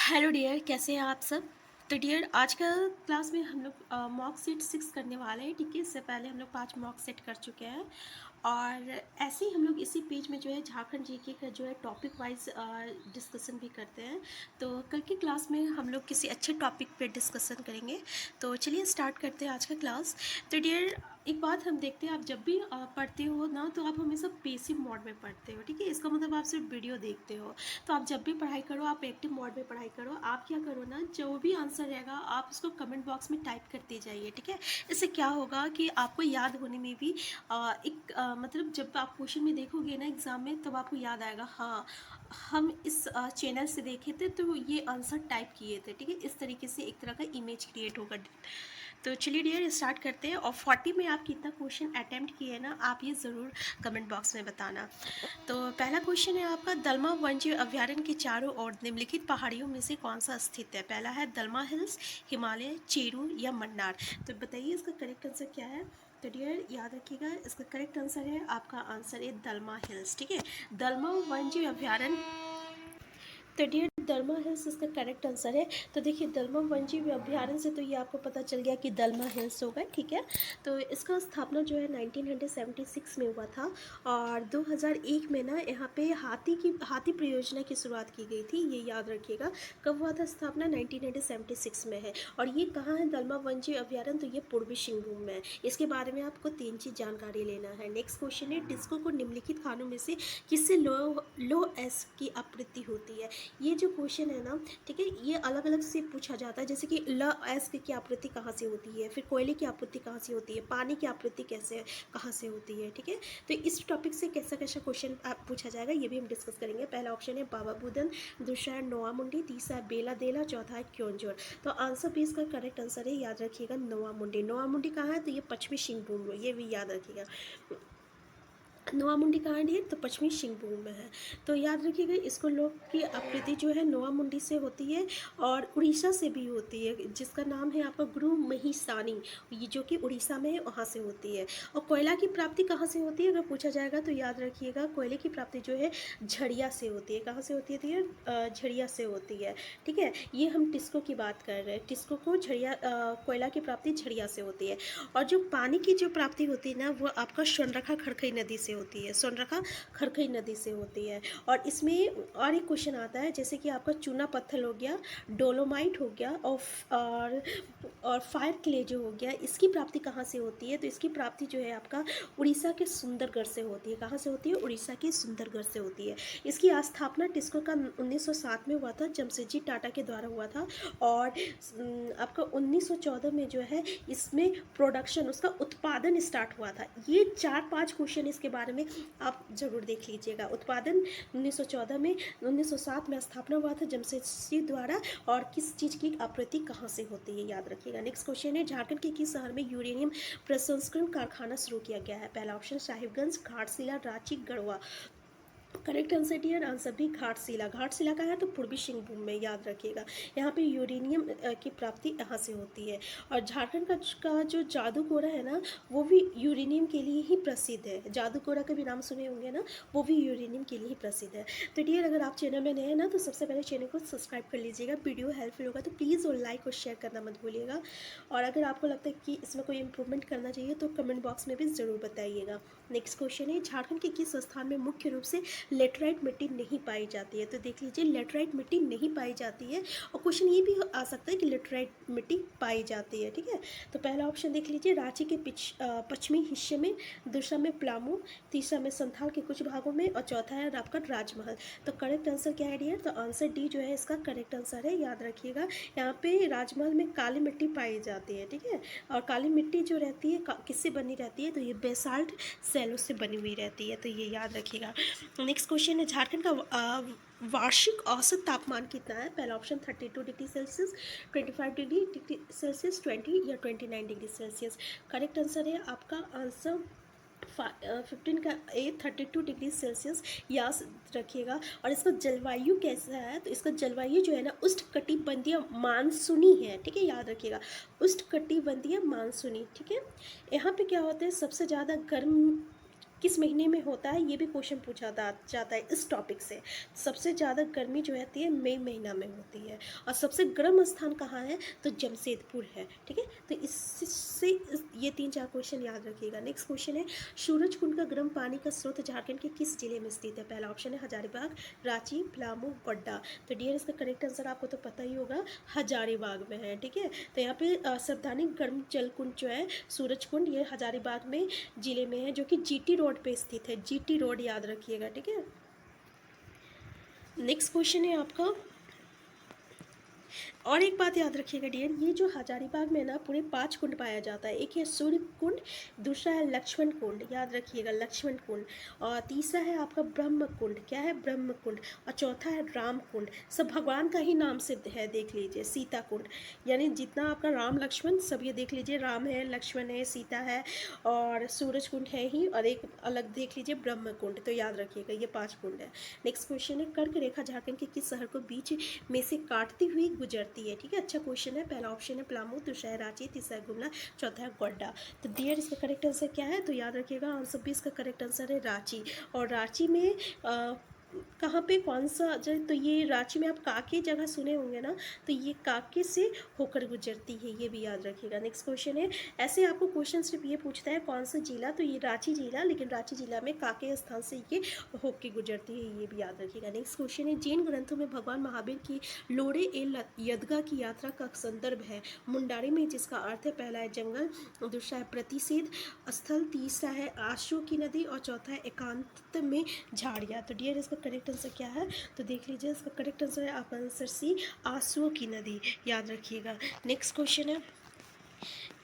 Hello dear, कैसे हैं आप सब। तो डियर, आज का क्लास में हम लोग मॉक सेट 6 करने वाले हैं। ठीक है, इससे पहले हम लोग 5 मॉक सेट कर चुके हैं और ऐसे ही हम लोग इसी पेज में जो है झारखंड जीके का जो है टॉपिक वाइज डिस्कशन भी करते हैं। तो कल की क्लास में हम लोग किसी अच्छे टॉपिक पे डिस्कशन करेंगे। तो चलिए स्टार्ट करते हैं आज का क्लास। तो डियर, एक बात हम देखते हैं, आप जब भी पढ़ते हो ना तो आप हमेशा पेसिव मोड में पढ़ते हो। ठीक है, इसका मतलब आप सिर्फ वीडियो देखते हो। तो आप जब भी पढ़ाई करो, आप एक्टिव मोड में पढ़ाई करो। आप क्या करो ना, जो भी आंसर रहेगा आप उसको कमेंट बॉक्स में टाइप करते जाइए। ठीक है, इससे क्या होगा कि आपको याद होने में भी मतलब जब आप क्वेश्चन में देखोगे ना एग्ज़ाम में, तब आपको याद आएगा, हाँ हम इस चैनल से देखे थे तो ये आंसर टाइप किए थे। ठीक है, इस तरीके से एक तरह का इमेज क्रिएट होगा। तो चलिए डियर, स्टार्ट करते हैं। और 40 में आप कितना क्वेश्चन अटैम्प्ट किए ना, आप ये ज़रूर कमेंट बॉक्स में बताना। तो पहला क्वेश्चन है आपका, दलमा वन्यजीव अभ्यारण्य के चारों ओर निम्नलिखित पहाड़ियों में से कौन सा स्थित है। पहला है दलमा हिल्स, हिमालय, चेरू या मन्नार। तो बताइए इसका करेक्ट आंसर क्या है। तो डियर याद रखिएगा, इसका करेक्ट आंसर है, आपका आंसर है दलमा हिल्स। ठीक है, दलमा वन्यजीव अभ्यारण्य। तो डियर, दलमा हिल्स इसका करेक्ट आंसर है। तो देखिए, दलमा वन्यजीव अभ्यारण्य से तो ये आपको पता चल गया कि दलमा हिल्स होगा। ठीक है, तो इसका स्थापना जो है 1976 में हुआ था और 2001 में ना यहाँ पे हाथी परियोजना की शुरुआत की गई थी। ये याद रखिएगा, कब हुआ था स्थापना, 1976 में है। और ये कहाँ है दलमा वन्यजीव अभ्यारण्य, तो ये पूर्वी सिंहभूम में है। इसके बारे में आपको 3 चीज़ जानकारी लेना है। नेक्स्ट क्वेश्चन है, डिस्को को निम्नलिखित खानों में से किससे लो एस की आपूर्ति होती है। ये जो क्वेश्चन है ना, ठीक है, ये अलग अलग से पूछा जाता है। जैसे कि ल एस की आपूर्ति कहाँ से होती है, फिर कोयले की आपूर्ति कहाँ से होती है, पानी की आपूर्ति कहाँ से होती है। ठीक है, तो इस टॉपिक से कैसा कैसा क्वेश्चन पूछा जाएगा ये भी हम डिस्कस करेंगे। पहला ऑप्शन है बाबा बुदन, दूसरा है नोआ मुंडी, तीसरा है बेला देला, चौथा है क्योंझोर। तो आंसर भी इसका करेक्ट आंसर है, याद रखिएगा, नोआ मुंडी। नोआ मुंडी कहाँ है, तो ये पश्चिमी सिंहभूम में, ये भी याद रखिएगा। नोआ मुंडी कहाँ है, तो पश्चिमी सिंहभूम में है। तो याद रखिएगा, इसको लोग की आपूर्ति जो है नोआ मुंडी से होती है और उड़ीसा से भी होती है, जिसका नाम है आपका गुरु महिसानी, ये जो कि उड़ीसा में है, वहाँ से होती है। और कोयला की प्राप्ति कहाँ से होती है अगर पूछा जाएगा, तो याद रखिएगा, कोयले की प्राप्ति जो है झड़िया से होती है। कहाँ से होती है, तो ये झड़िया से होती है। ठीक है, ये हम टिस्को की बात कर रहे हैं, टिस्को को झड़िया कोयला की प्राप्ति झड़िया से होती है। और जो पानी की जो प्राप्ति होती है ना, वो आपका स्वर्णरेखा खड़खई नदी से होती है, स्वर्णरेखा खड़खई नदी से होती है। और इसमें और एक क्वेश्चन आता है, जैसे कि आपका चूना पत्थर हो गया, डोलोमाइट हो गया और फायर क्ले जो हो गया, इसकी प्राप्ति कहाँ से होती है, तो इसकी प्राप्ति जो है आपका उड़ीसा के सुंदरगढ़ से होती है। कहाँ से होती है, उड़ीसा के सुंदरगढ़ से होती है। इसकी स्थापना टिस्को का 1907 में हुआ था, जमशेदजी टाटा के द्वारा हुआ था। और आपका 1914 में जो है इसमें प्रोडक्शन, उसका उत्पादन स्टार्ट हुआ था। ये 4-5 क्वेश्चन इसके बारे में आप ज़रूर देख लीजिएगा। उत्पादन 1914 में, 1907 में स्थापना हुआ था जमशेदजी द्वारा, और किस चीज़ की आपूर्ति कहाँ से होती है, याद रखिएगा। नेक्स्ट क्वेश्चन है, झारखंड के किस शहर में यूरेनियम प्रसंस्करण कारखाना शुरू किया गया है। पहला option Sahibganj, Ghatshila, Ranchi, Garhwa. Correct answer dear, answer भी घाटशिला। घाटशिला का है तो पूर्वी सिंहभूम में, याद रखिएगा। यहाँ पे यूरेनियम की प्राप्ति यहाँ से होती है। और झारखंड का जो जादूकोरा है ना, वो भी यूरेनियम के लिए ही प्रसिद्ध है। जादूकोरा का भी नाम सुने होंगे ना, वो भी यूरेनियम के लिए ही प्रसिद्ध है। तो डियर, अगर आप चैनल में नए हैं ना, तो सबसे पहले चैनल को सब्सक्राइब कर लीजिएगा। वीडियो हेल्पफुल होगा तो प्लीज़ और लाइक और शेयर करना मत भूलिएगा। और अगर आपको लगता है कि इसमें कोई इंप्रूवमेंट करना चाहिए तो कमेंट बॉक्स में भी ज़रूर बताइएगा। नेक्स्ट क्वेश्चन है, झारखंड के किस स्थान में मुख्य रूप से लेटराइट मिट्टी नहीं पाई जाती है। तो देख लीजिए, लेटराइट मिट्टी नहीं पाई जाती है। और क्वेश्चन ये भी आ सकता है कि लेटराइट मिट्टी पाई जाती है। ठीक है, तो पहला ऑप्शन देख लीजिए, रांची के पश्चिमी हिस्से में, दूसरा में पलामू, तीसरा में संथाल के कुछ भागों में, और चौथा है आपका राजमहल। तो करेक्ट आंसर क्या है डियर, तो आंसर डी जो है इसका करेक्ट आंसर है, याद रखिएगा। यहाँ पे राजमहल में काली मिट्टी पाई जाती है। ठीक है, और काली मिट्टी जो रहती है किससे बनी रहती है, तो ये बेसाल्ट सेलों से बनी हुई रहती है। तो ये याद रखिएगा। नेक्स्ट क्वेश्चन है, झारखंड का वार्षिक औसत तापमान कितना है। पहला option 32 degree Celsius, 25 degree Celsius, 20 या 29 डिग्री सेल्सियस। करेक्ट आंसर है आपका आंसर 15 का ए 32 डिग्री सेल्सियस, याद रखिएगा। और इसका जलवायु कैसा है, तो इसका जलवायु जो है ना, उष्णकटिबंधीय मानसूनी है। ठीक है, याद रखिएगा, उष्णकटिबंधीय मानसूनी। ठीक है, यहाँ पे क्या होता है, सबसे ज़्यादा गर्म किस महीने में होता है, ये भी क्वेश्चन पूछा जाता है इस टॉपिक से। सबसे ज़्यादा गर्मी जो रहती है मई महीना में होती है। और सबसे गर्म स्थान कहाँ है, तो जमशेदपुर है। ठीक है, तो इससे ये 3-4 क्वेश्चन याद रखिएगा। नेक्स्ट क्वेश्चन है, सूरज कुंड का गर्म पानी का स्रोत झारखंड के किस जिले में स्थित है। पहला ऑप्शन है हजारीबाग, रांची, पलामू, गोड्डा। तो डियर इसका करेक्ट आंसर आपको तो पता ही होगा, हजारीबाग में है। ठीक है, तो यहाँ पे सावधानी गर्म जल कुंड जो है सूरज कुंड, ये हजारीबाग में जिले में है, जो कि जीटी रोड पे स्थित है। जीटी रोड याद रखिएगा। ठीक है, नेक्स्ट क्वेश्चन है आपका, और एक बात याद रखिएगा डियर, ये जो हजारीबाग में ना पूरे 5 कुंड पाया जाता है। एक है सूर्य कुंड, दूसरा है लक्ष्मण कुंड, याद रखिएगा लक्ष्मण कुंड, और तीसरा है आपका ब्रह्म कुंड, क्या है ब्रह्म कुंड, और चौथा है राम कुंड। सब भगवान का ही नाम से है, देख लीजिए सीता कुंड, यानी जितना आपका राम लक्ष्मण सब ये देख लीजिए, राम है, लक्ष्मण है, सीता है, और सूरज कुंड है ही, और एक अलग देख लीजिए ब्रह्म कुंड। तो याद रखिएगा ये 5 कुंड है। नेक्स्ट क्वेश्चन है, कर्क रेखा झारखंड के किस शहर को बीच में से काटती हुई गुजरती है। ठीक है, अच्छा क्वेश्चन है। पहला ऑप्शन है पलामू, दूसरा है रांची, तीसरा है गुमला, चौथा है गोड्डा। तो डियर इसका करेक्ट आंसर क्या है, तो याद रखिएगा आंसर भी इसका करेक्ट आंसर है रांची। और रांची में कहाँ पे कौन सा तो ये रांची में आप काके जगह सुने होंगे ना, तो ये काके से होकर गुजरती है, ये भी याद रखिएगा। नेक्स्ट क्वेश्चन है, ऐसे आपको क्वेश्चन सिर्फ ये पूछता है कौन सा जिला, तो ये रांची जिला, लेकिन रांची जिला में काके स्थान से ये होकर गुजरती है, ये भी याद रखिएगा। नेक्स्ट क्वेश्चन है, जैन ग्रंथों में भगवान महावीर की लोड़े ए यदगा की यात्रा का संदर्भ है मुंडारी में, जिसका अर्थ है पहला है जंगल, दूसरा है प्रतिषेध स्थल, तीसरा है आशु की नदी, और चौथा है एकांत में झाड़ियाँ। तो डियर इसका करेक्ट आंसर क्या है, तो देख लीजिए इसका करेक्ट आंसर है आपका आंसर सी, आंसुओं की नदी, याद रखिएगा। नेक्स्ट क्वेश्चन है,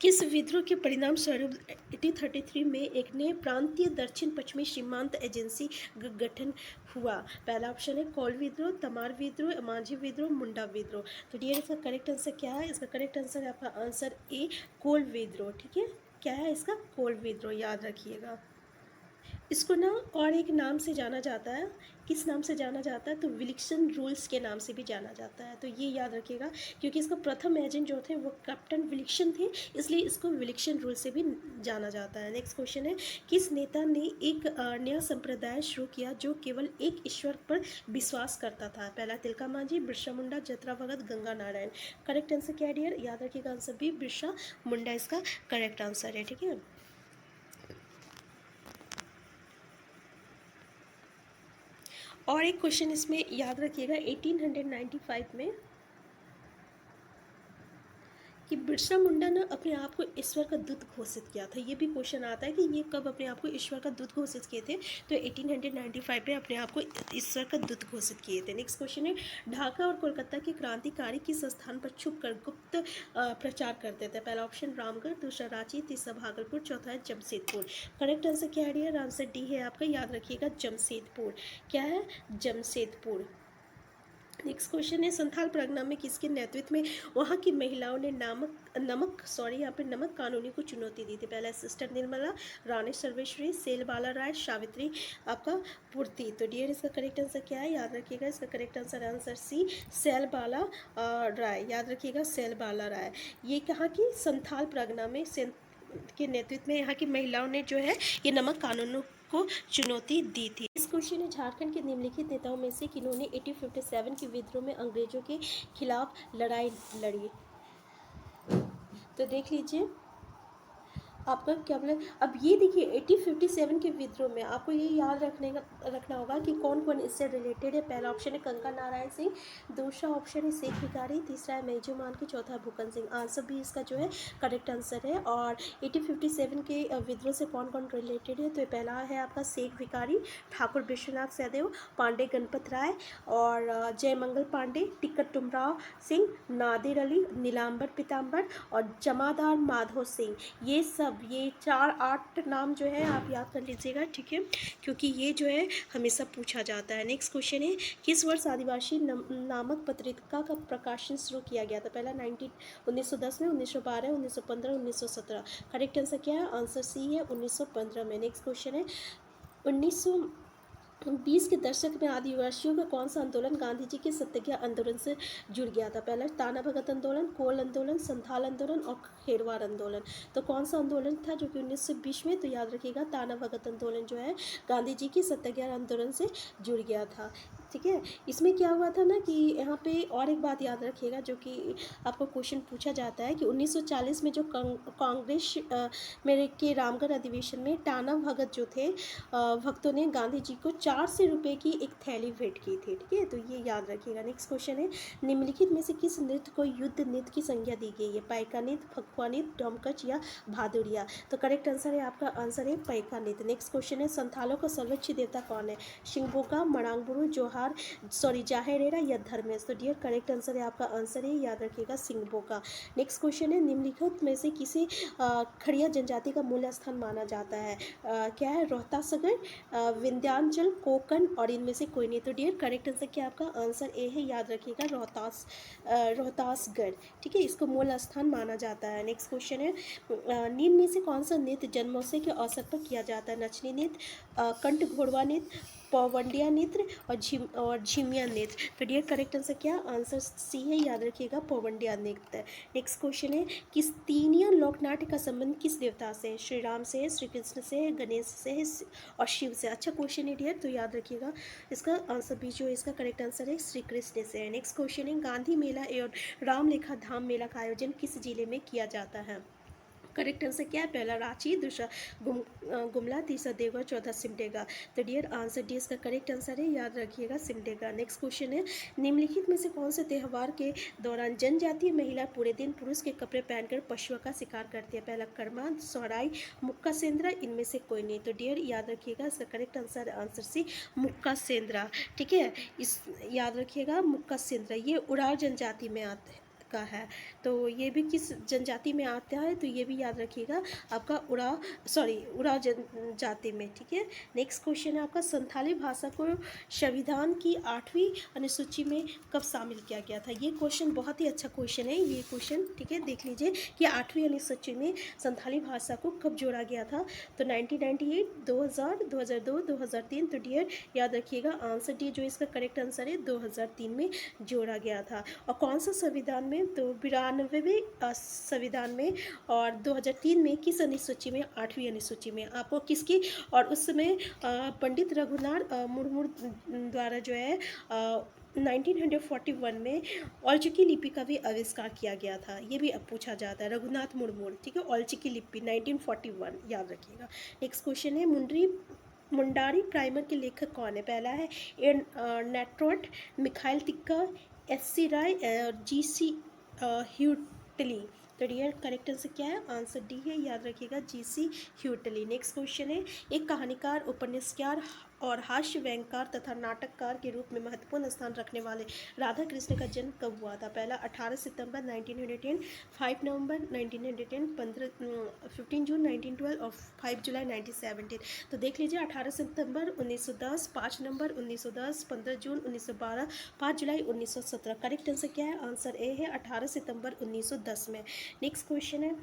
किस विद्रोह के परिणाम स्वरूप 1833 में एक नए प्रांतीय दक्षिण पश्चिमी सीमांत एजेंसी गठन हुआ। पहला ऑप्शन है कोल विद्रोह, तमार विद्रोह, माझी विद्रोह, मुंडा विद्रोह। तो डियर इसका करेक्ट आंसर क्या है, इसका करेक्ट आंसर है आपका आंसर ए, कोल विद्रोह। ठीक है, क्या है इसका, कोल विद्रोह, याद रखिएगा। इसको ना और एक नाम से जाना जाता है, किस नाम से जाना जाता है, तो विलिक्सन रूल्स के नाम से भी जाना जाता है। तो ये याद रखिएगा, क्योंकि इसका प्रथम एजेंट जो थे वो कैप्टन विलिक्सन थे, इसलिए इसको विलिक्सन रूल से भी जाना जाता है। नेक्स्ट क्वेश्चन है, किस नेता ने एक नया संप्रदाय शुरू किया जो केवल एक ईश्वर पर विश्वास करता था। पहला तिलका मांझी, बिरसा मुंडा, जतरा भगत, गंगा नारायण। करेक्ट आंसर क्या है डियर, याद रखिएगा आंसर भी बिरसा मुंडा इसका करेक्ट आंसर है। ठीक है, और एक क्वेश्चन इसमें याद रखिएगा, 1895 में कि बिरसा मुंडा ने अपने आप को ईश्वर का दूत घोषित किया था। ये भी क्वेश्चन आता है कि ये कब अपने आप को ईश्वर का दूत घोषित किए थे, तो 1895 में अपने आप को ईश्वर का दूत घोषित किए थे। नेक्स्ट क्वेश्चन है, ढाका और कोलकाता के क्रांतिकारी किस स्थान पर छुप कर गुप्त प्रचार करते थे। पहला ऑप्शन रामगढ़, दूसरा रांची, तीसरा भागलपुर, चौथा है जमशेदपुर। करेक्ट आंसर क्या है डियर, आंसर डी है आपका, याद रखिएगा जमशेदपुर। क्या है, जमशेदपुर। नेक्स्ट क्वेश्चन है, संथाल परगना में किसके नेतृत्व में वहाँ की महिलाओं ने यहाँ पे नमक कानूनी को चुनौती दी थी। पहला सिस्टर निर्मला, रानी सर्वेश्वरी, सेलबाला राय, सावित्री आपका पूर्ति। तो डियर इसका करेक्ट आंसर क्या है, याद रखिएगा इसका करेक्ट आंसर आंसर सी, सेलबाला राय, याद रखिएगा सेलबाला राय। ये कहाँ की, संथाल परगना में के नेतृत्व में यहाँ की महिलाओं ने जो है ये नमक कानूनों को चुनौती दी थी। इस क्वेश्चन ने झारखंड के निम्नलिखित नेताओं में से किन्होंने 1857 के विद्रोह में अंग्रेजों के खिलाफ लड़ाई लड़ी। तो देख लीजिए आपका क्या बोले, अब ये देखिए 1857 के विद्रोह में आपको ये याद रखना होगा कि कौन कौन इससे रिलेटेड है। पहला ऑप्शन है गंगा नारायण सिंह, दूसरा ऑप्शन है शेख भिखारी, तीसरा है मेजर मान की, चौथा भूकन सिंह। आंसर भी इसका जो है करेक्ट आंसर है। और 1857 के विद्रोह से कौन कौन रिलेटेड है, तो पहला है आपका शेख भिखारी, ठाकुर विश्वनाथ सहदेव, पांडे गणपत राय, और जयमंगल पांडे, टिकट टुमराव सिंह, नादिर अली, नीलांबर पीताम्बर, और जमादार माधो सिंह। ये सब ये 4-8 नाम जो है आप याद कर लीजिएगा। ठीक है, क्योंकि ये जो है हमेशा पूछा जाता है। नेक्स्ट क्वेश्चन है, किस वर्ष आदिवासी नामक पत्रिका का प्रकाशन शुरू किया गया था। पहला 1910 में, 1912, 1915, 1917। करेक्ट आंसर क्या है, आंसर सी है 1915 में। नेक्स्ट क्वेश्चन है, 1900 20 के दशक में आदिवासियों का कौन सा आंदोलन गांधी जी के सत्याग्रह आंदोलन से जुड़ गया था? पहला ताना भगत आंदोलन, कोल आंदोलन, संथाल आंदोलन और खेरवार आंदोलन। तो कौन सा आंदोलन था जो कि 1920 में? तो याद रखिएगा ताना भगत आंदोलन जो है गांधी जी की सत्याग्रह आंदोलन से जुड़ गया था। ठीक है, इसमें क्या हुआ था ना कि यहाँ पे और एक बात याद रखिएगा जो कि आपको क्वेश्चन पूछा जाता है कि 1940 में जो कांग्रेस मेरे के रामगढ़ अधिवेशन में टाना भगत जो थे भक्तों ने गांधी जी को 400 रुपये की एक थैली भेंट की थी। ठीक है, तो ये याद रखिएगा। नेक्स्ट क्वेश्चन है, निम्नलिखित में से किस नृत्य को युद्ध नृत्य की संज्ञा दी गई है? पाइका नृत्य, फगुआ नृत्य, डोमकच या भादुरिया? तो करेक्ट आंसर है आपका आंसर है पाइका नृत्य। नेक्स्ट क्वेश्चन है, संथालों का सर्वोच्च देवता कौन है? शिंगबोका, मणांगबुरु, जोहार जाहेरेरा या धर्मेश? तो डियर करेक्ट आंसर है आपका आंसर है याद रखिएगा सिंगबोका। नेक्स्ट क्वेश्चन है, निम्नलिखित में से किसी खड़िया जनजाति का मूल स्थान माना जाता है? क्या है? रोहतासगढ़, विंध्याचल, कोकण और इनमें से कोई नहीं। तो डियर करेक्ट आंसर क्या आपका आंसर ए है याद रखिएगा रोहतासगढ़। ठीक है, इसको मूल स्थान माना जाता है। नेक्स्ट क्वेश्चन है, निम्न में से कौन सा नृत्य जन्मोत्सव के अवसर पर किया जाता है? नचनी नृत्य, कंठ घोड़वा नृत्य, पवंडिया नृत्य और झिमिया नृत्य? तो डियर करेक्ट आंसर क्या? आंसर सी है याद रखिएगा पवंडिया नृत्य। नेक्स्ट क्वेश्चन है, किस तीनिया लोकनाट्य का संबंध किस देवता से है? श्री राम से है, श्री कृष्ण से है, गणेश से है और शिव से? अच्छा क्वेश्चन है डियर, तो याद रखिएगा इसका आंसर बी जो इसका करेक्ट आंसर है श्री कृष्ण से है। नेक्स्ट क्वेश्चन है, गांधी मेला एवं रामलेखा धाम मेला का आयोजन किस जिले में किया जाता है? करेक्ट आंसर क्या है? पहला रांची, दूसरा गुमला, तीसरा देवघर, चौथा सिमडेगा। तो डियर आंसर डी इसका करेक्ट आंसर है याद रखिएगा सिमडेगा। नेक्स्ट क्वेश्चन है, निम्नलिखित में से कौन से त्यौहार के दौरान जनजातीय महिला पूरे दिन पुरुष के कपड़े पहनकर पशुओं का शिकार करती है? पहला कर्मा, सोहराई, मुक्का सेंद्रा, इनमें से कोई नहीं। तो डियर याद रखिएगा इसका करेक्ट आंसर आंसर सी मुक्का सेंद्रा। ठीक है, इस याद रखिएगा मुक्का सेंद्रा, ये उराव जनजाति में आते हैं का है। तो ये भी किस जनजाति में आता है? तो ये भी याद रखिएगा आपका उराव जनजाति में। ठीक है, नेक्स्ट क्वेश्चन है आपका, संथाली भाषा को संविधान की 8वीं अनुसूची में कब शामिल किया गया था? ये क्वेश्चन बहुत ही अच्छा क्वेश्चन है ये क्वेश्चन। ठीक है, देख लीजिए कि 8वीं अनुसूची में संथाली भाषा को कब जोड़ा गया था? तो 1998, 2000, 2002, 2003। तो डियर याद रखिएगा आंसर डी जो इसका करेक्ट आंसर है 2003 में जोड़ा गया था। और कौन सा संविधान में? तो 92वें संविधान में। और 2003 में किस अनुसूची में? 8वीं अनुसूची में। आपको किसकी? और उस समय पंडित रघुनाथ मुर्मू द्वारा जो है 1941 में औलचिकी लिपि का भी आविष्कार किया गया था। ये भी अब पूछा जाता है, रघुनाथ मुर्मू। ठीक है, औलचिकी लिपि 1941 याद रखिएगा। नेक्स्ट क्वेश्चन है, मुंडारी प्राइमर के लेखक कौन है? पहला है नेट्रोट, मिखाइल तिक्का, एस.सी. राय और जी.सी. ह्यूटली। तो डियर करेक्ट आंसर क्या है? आंसर डी है याद रखिएगा जी.सी. ह्यूटली। नेक्स्ट क्वेश्चन है, एक कहानीकार, उपन्यासकार और हास्य व्यंगकार तथा नाटककार के रूप में महत्वपूर्ण स्थान रखने वाले राधा कृष्ण का जन्म कब हुआ था? पहला 18 सितंबर 1910, 5 नवंबर 1910, 15 जून 1912 और 5 जुलाई 1917। तो देख लीजिए 18 सितंबर 1910, 5 नवंबर 1910, 15 जून 1912, 5 जुलाई 1917। करेक्ट आंसर क्या है? आंसर ए है 18 सितंबर 1910 में। नेक्स्ट क्वेश्चन है,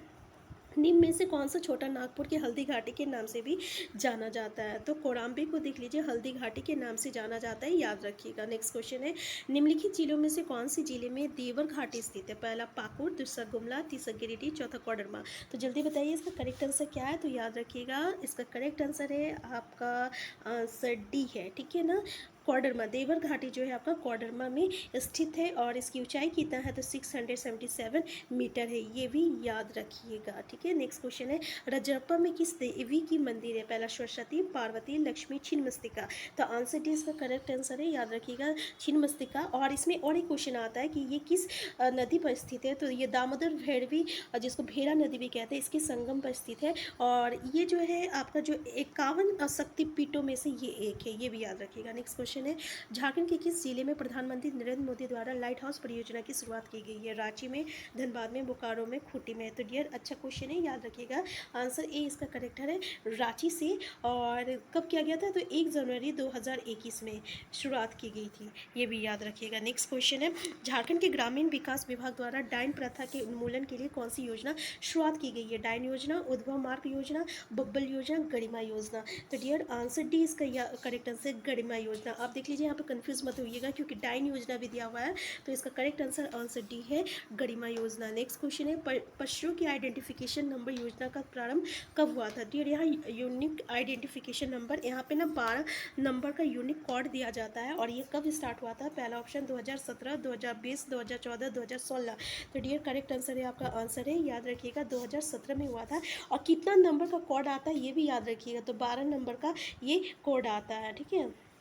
निम्न में से कौन सा छोटा नागपुर के हल्दी घाटी के नाम से भी जाना जाता है? तो कोराम्बी को देख लीजिए हल्दी घाटी के नाम से जाना जाता है, याद रखिएगा। नेक्स्ट क्वेश्चन है, निम्नलिखित जिलों में से कौन सी जिले में देवर घाटी स्थित है? पहला पाकुड़, दूसरा गुमला, तीसरा गिरिडीह, चौथा कोडरमा। तो जल्दी बताइए इसका करेक्ट आंसर क्या है? तो याद रखिएगा इसका करेक्ट आंसर है आपका आंसर डी है। ठीक है ना, कोडरमा, देवर घाटी जो है आपका कोडरमा में स्थित है और इसकी ऊंचाई कितना है? तो 677 मीटर है, ये भी याद रखिएगा। ठीक है, नेक्स्ट क्वेश्चन है, रजरप्पा में किस देवी की मंदिर है? पहला सरस्वती, पार्वती, लक्ष्मी, छिन्नमस्तिका। तो आंसर डी इसका करेक्ट आंसर है याद रखिएगा छिन्नमस्तिका। और इसमें और एक क्वेश्चन आता है कि ये किस नदी पर स्थित है? तो ये दामोदर भैरवी जिसको भेरा नदी भी कहते हैं, इसके संगम पर स्थित है और ये जो है आपका जो 51 शक्तिपीठों में से ये एक है, ये भी याद रखिएगा। नेक्स्ट क्वेश्चन क्वेश्चन है, झारखंड के किस जिले में प्रधानमंत्री नरेंद्र मोदी द्वारा लाइट हाउस परियोजना की शुरुआत की गई है? रांची में, धनबाद में, बोकारो में, खूंटी में। तो डियर अच्छा क्वेश्चन है, याद रखिएगा। आंसर ए इसका करेक्ट है, रांची से। और कब किया गया था? तो 1 जनवरी 2021 में शुरुआत की गई थी, ये भी याद रखिएगा। नेक्स्ट क्वेश्चन है, झारखंड के ग्रामीण विकास विभाग द्वारा डायन प्रथा के उन्मूलन के लिए कौन सी योजना शुरुआत की गई है? डायन योजना, उद्भव मार्ग योजना, बब्बल योजना, गरिमा योजना। तो डियर आंसर डी इसका करेक्ट आंसर गरिमा योजना। आप देख लीजिए, यहाँ पे कंफ्यूज मत होइएगा क्योंकि डायन योजना भी दिया हुआ है, तो इसका करेक्ट आंसर डी है गरिमा योजना। नेक्स्ट क्वेश्चन है, पशुओं की आइडेंटिफिकेशन नंबर योजना का प्रारंभ कब हुआ था? डियर यहाँ यूनिक आइडेंटिफिकेशन नंबर, यहाँ पे ना 12 नंबर का यूनिक कोड दिया जाता है, और ये कब स्टार्ट हुआ था? पहला ऑप्शन 2017, 2020, 2014, 2016। तो डियर करेक्ट आंसर है, आपका आंसर है, याद रखिएगा, 2017 में हुआ था। और कितना नंबर का कोड आता है ये भी याद रखिएगा, तो 12 नंबर का ये कोड आता है, ठीक है,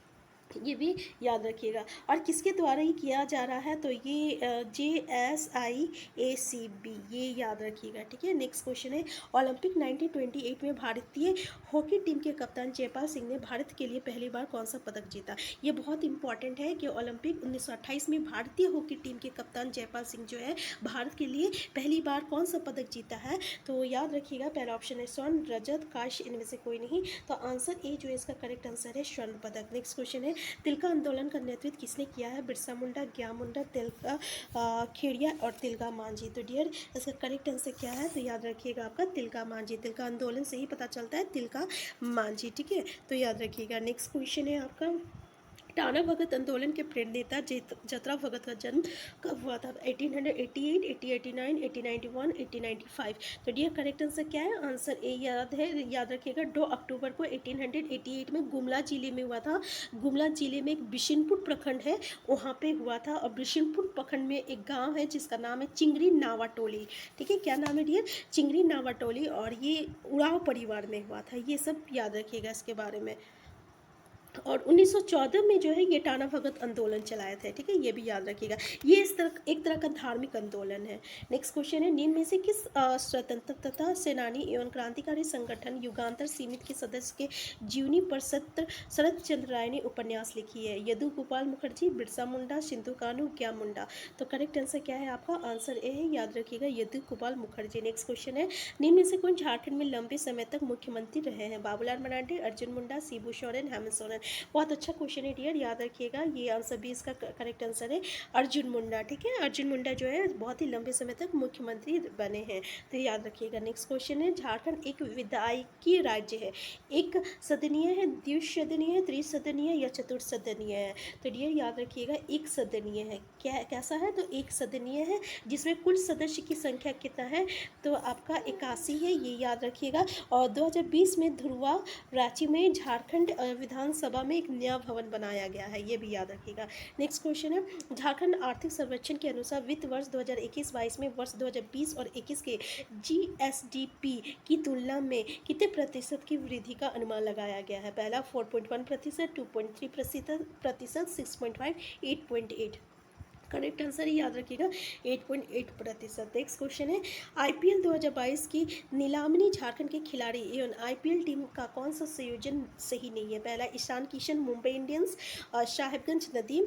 ये भी याद रखिएगा। और किसके द्वारा ये किया जा रहा है? तो ये JSIACB, ये याद रखिएगा, ठीक है। नेक्स्ट क्वेश्चन है, ओलंपिक 1928 में भारतीय हॉकी टीम के कप्तान जयपाल सिंह ने भारत के लिए पहली बार कौन सा पदक जीता? ये बहुत इंपॉर्टेंट है कि ओलंपिक 1928 में भारतीय हॉकी टीम के कप्तान जयपाल सिंह जो है भारत के लिए पहली बार कौन सा पदक जीता है? तो याद रखिएगा, पहला ऑप्शन है स्वर्ण, रजत, कांस्य, इनमें से कोई नहीं। तो आंसर ए जो है इसका करेक्ट आंसर है स्वर्ण पदक। नेक्स्ट क्वेश्चन है, तिलका आंदोलन का नेतृत्व किसने किया है? बिरसा मुंडा, ज्ञान मुंडा, तिलका खेड़िया और तिलका मांझी। तो डियर इसका करेक्ट आंसर क्या है? तो याद रखिएगा, आपका तिलका मांझी। तिलका आंदोलन से ही पता चलता है तिलका मांझी, ठीक है, तो याद रखिएगा। नेक्स्ट क्वेश्चन है आपका, टाना भगत आंदोलन के प्रणेता जतरा भगत का जन्म कब हुआ था? 1888, 1889, 1891, 1895। तो डियर करेक्ट आंसर क्या है? आंसर ए याद है, याद रखिएगा, 2 अक्टूबर को 1888 में गुमला जिले में हुआ था। गुमला जिले में एक बिशनपुर प्रखंड है, वहाँ पे हुआ था। और बिशनपुर प्रखंड में एक गांव है जिसका नाम है चिंगरी नावाटोली, ठीक है, क्या नाम है डियर? चिंगरी नावाटोली। और ये उराव परिवार में हुआ था, ये सब याद रखिएगा इसके बारे में। और 1914 में जो है ये टाना भगत आंदोलन चलाए थे, ठीक है, ये भी याद रखिएगा। ये एक तरह का धार्मिक आंदोलन है। नेक्स्ट क्वेश्चन है, निम्न में से किस स्वतंत्रता सेनानी एवं क्रांतिकारी संगठन युगांतर सीमित के सदस्य के जीवनी पर शरद चंद्र राय ने उपन्यास लिखी है? यदु गोपाल मुखर्जी, बिरसा मुंडा, सिंधु कानू, ज्ञान मुंडा। तो करेक्ट आंसर क्या है आपका? आंसर ए है, याद रखिएगा, यदु गोपाल मुखर्जी। नेक्स्ट क्वेश्चन है, निम्न में से कौन झारखंड में लंबे समय तक मुख्यमंत्री रहे हैं? बाबूलाल मरांडी, अर्जुन मुंडा, शिबू सोरेन, हेमंत सोरेन। बहुत अच्छा क्वेश्चन है डियर, याद रखिएगा, ये आंसर भी इसका करेक्ट आंसर है, अर्जुन मुंडा, ठीक है। अर्जुन मुंडा जो है बहुत ही लंबे समय तक मुख्यमंत्री बने हैं, तो याद रखिएगा। नेक्स्ट क्वेश्चन है, झारखंड एक विधायकी राज्य है, एक सदनीय है, द्विसदनीय है, त्रिसदनीय या चतुर्सदनीय है? तो डियर याद रखिएगा, एक सदनीय है। क्या कैसा है? तो एक सदनीय है, जिसमें कुल सदस्य की संख्या कितना है? तो आपका 81 है, ये याद रखिएगा। और 2020 में ध्रुवा रांची में झारखंड विधानसभा में एक नया भवन बनाया गया है, ये भी याद रखिएगा। नेक्स्ट क्वेश्चन है, झारखंड आर्थिक सर्वेक्षण के अनुसार वित्त वर्ष 2021-22 में वर्ष 2020 और 21 के GSDP की तुलना में कितने प्रतिशत की वृद्धि का अनुमान लगाया गया है? पहला 4.1%, 2.3%, 6.5, 8.8। करेक्ट आंसर ही याद रखिएगा, 8.8%। नेक्स्ट क्वेश्चन है, IPL 2022 की नीलामी झारखंड के खिलाड़ी एवं IPL टीम का कौन सा संयोजन सही नहीं है? पहला Ishan Kishan, Mumbai Indians, Sahibganj Nadeem,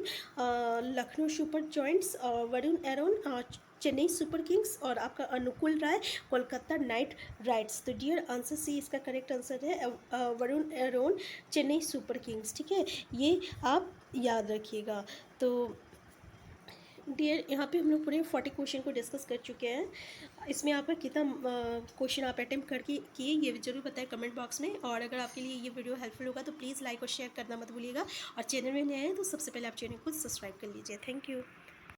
Lucknow Super Giants, Varun Aaron, Chennai Super Kings, और आपका अनुकूल राय, कोलकाता नाइट राइडर्स। तो डियर आंसर सी इसका करेक्ट आंसर है, वरुण एरोन, चेन्नई सुपर किंग्स, ठीक है, ये आप याद रखिएगा। तो डियर यहाँ पे हम लोग पूरे 40 क्वेश्चन को डिस्कस कर चुके हैं। इसमें आपका कितना क्वेश्चन आप अटेम्प्ट करके किए ये ज़रूर बताएं कमेंट बॉक्स में। और अगर आपके लिए ये वीडियो हेल्पफुल होगा तो प्लीज़ लाइक और शेयर करना मत भूलिएगा। और चैनल में नए हैं तो सबसे पहले आप चैनल को सब्सक्राइब कर लीजिए। Thank you.